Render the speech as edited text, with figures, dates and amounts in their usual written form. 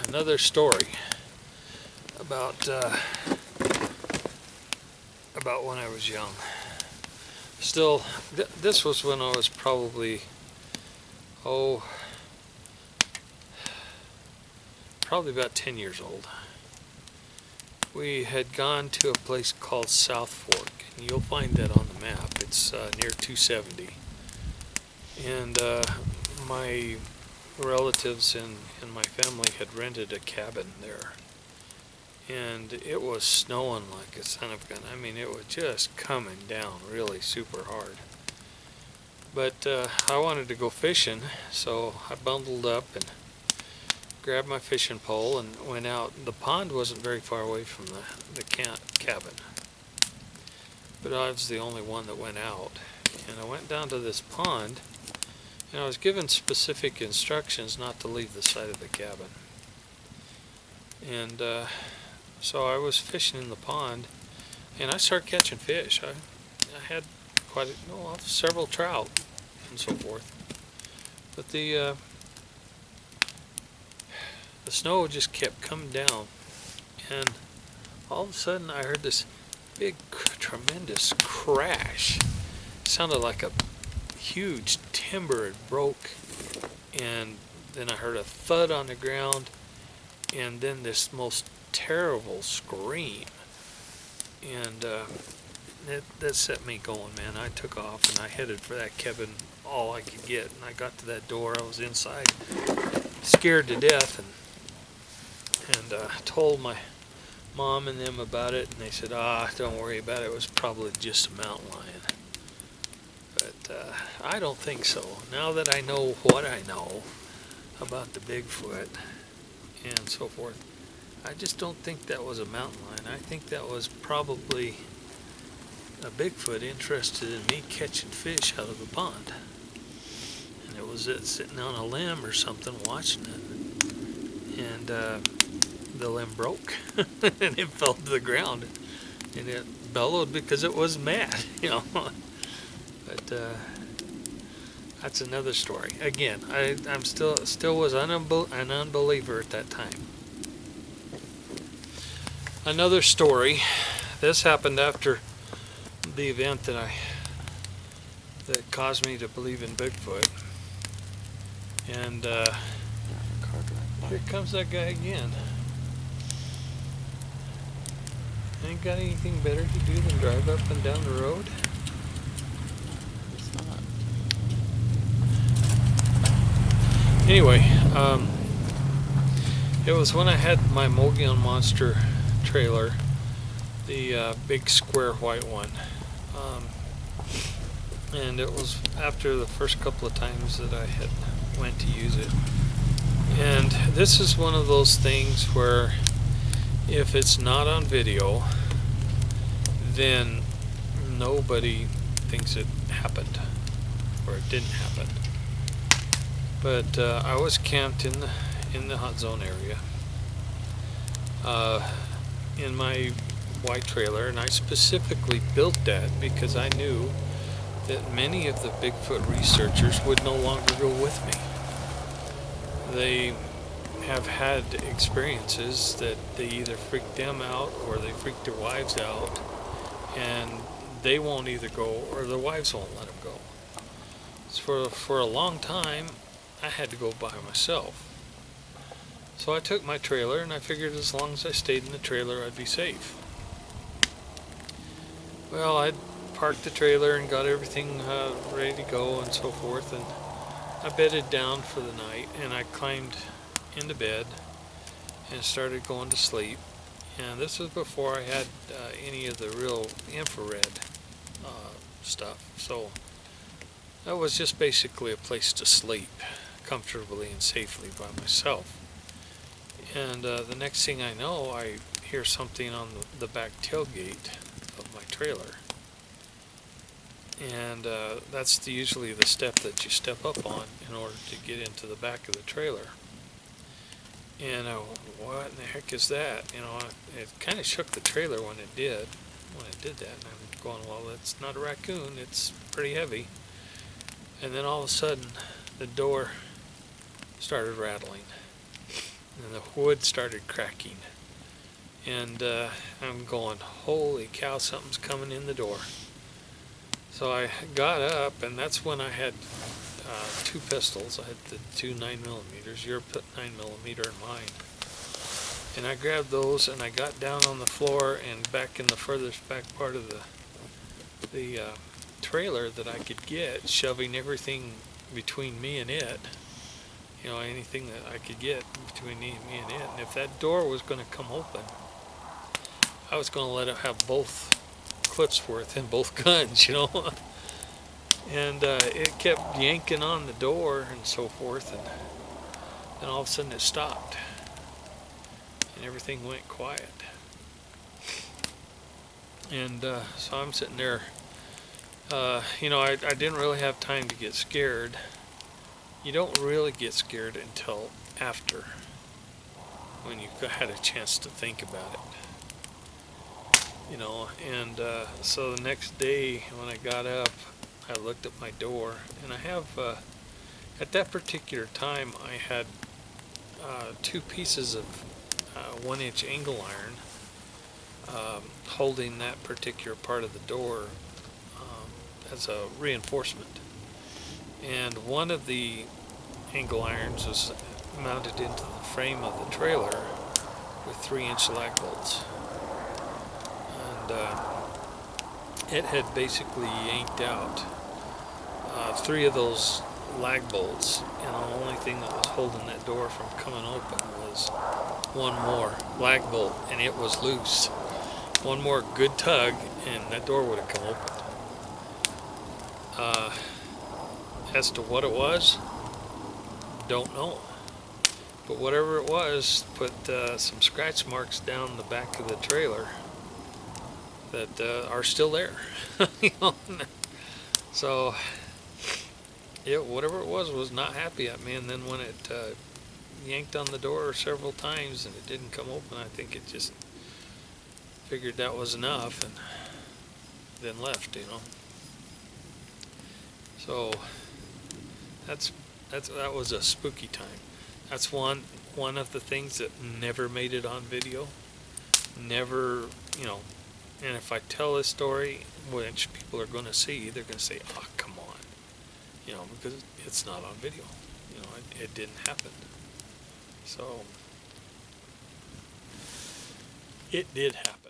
Another story about when I was young. Still, this was when I was probably about 10 years old. We had gone to a place called South Fork, and you'll find that on the map. It's near 270. And my relatives and my family had rented a cabin there. And it was snowing like a son of a gun. I mean, it was just coming down really super hard. But I wanted to go fishing, so I bundled up and grabbed my fishing pole and went out. The pond wasn't very far away from the cabin, but I was the only one that went out. And I went down to this pond, and I was given specific instructions not to leave the side of the cabin. And so I was fishing in the pond, and I started catching fish. I had several trout and so forth. But the snow just kept coming down, and all of a sudden I heard this big, tremendous crash. It sounded like a huge timber had broke, and then I heard a thud on the ground, and then this most terrible scream, and that set me going, man. I took off and I headed for that cabin all I could get, and I got to that door. I was inside, scared to death, and told my mom and them about it, and they said, don't worry about it. It was probably just a mountain lion. But I don't think so. Now that I know what I know about the Bigfoot and so forth, I just don't think that was a mountain lion. I think that was probably a Bigfoot interested in me catching fish out of the pond. And it was sitting on a limb or something watching it. And the limb broke and it fell to the ground. And it bellowed because it was mad, But that's another story. Again, I'm still was an unbeliever at that time. Another story. This happened after the event that caused me to believe in Bigfoot. And here comes that guy again. Ain't got anything better to do than drive up and down the road? It's not. Anyway, it was when I had my Mogollon Monster trailer, the big square white one. And it was after the first couple of times that I had went to use it. And this is one of those things where if it's not on video, then nobody thinks it happened or it didn't happen. But I was camped in the hot zone area in my white trailer, and I specifically built that because I knew that many of the Bigfoot researchers would no longer go with me. They have had experiences that they either freaked them out or they freaked their wives out, and they won't either go or their wives won't let them go. So for a long time I had to go by myself. So I took my trailer, and I figured as long as I stayed in the trailer I'd be safe. Well, I'd parked the trailer and got everything ready to go and so forth, and I bedded down for the night, and I climbed into bed and started going to sleep. And this was before I had any of the real infrared stuff, so that was just basically a place to sleep comfortably and safely by myself. And the next thing I know, I hear something on the back tailgate of my trailer. And that's usually the step that you step up on in order to get into the back of the trailer. And what in the heck is that? It kind of shook the trailer when it did that. And I'm going, well, it's not a raccoon, it's pretty heavy. And then all of a sudden, the door started rattling. and the wood started cracking. And I'm going, holy cow, something's coming in the door. So I got up, and that's when I had two pistols. I had the two 9mm, your 9mm and mine. And I grabbed those, and I got down on the floor and back in the furthest back part of the trailer that I could get, shoving everything between me and it. You know, anything that I could get between me and it. And if that door was going to come open, I was going to let it have both clips worth in both guns, you know. And it kept yanking on the door and so forth, and then all of a sudden it stopped, and everything went quiet. And so I'm sitting there, you know, I didn't really have time to get scared. You don't really get scared until after, when you've had a chance to think about it. You know, and so the next day when I got up, I looked at my door, and I have, at that particular time, I had two pieces of 1-inch angle iron holding that particular part of the door as a reinforcement. And one of the angle irons was mounted into the frame of the trailer with 3-inch lag bolts. And it had basically yanked out 3 of those lag bolts, and the only thing that was holding that door from coming open was one more lag bolt, and it was loose. One more good tug, and that door would have come open. As to what it was, don't know. But whatever it was, put some scratch marks down the back of the trailer that are still there. You know? So, yeah, whatever it was not happy at me. And then when it yanked on the door several times and it didn't come open, I think it just figured that was enough and then left, you know. So that was a spooky time. That's one of the things that never made it on video. Never, you know. And if I tell this story, which people are going to see, they're going to say, "Oh, come on," you know, because it's not on video. You know, it didn't happen. So it did happen.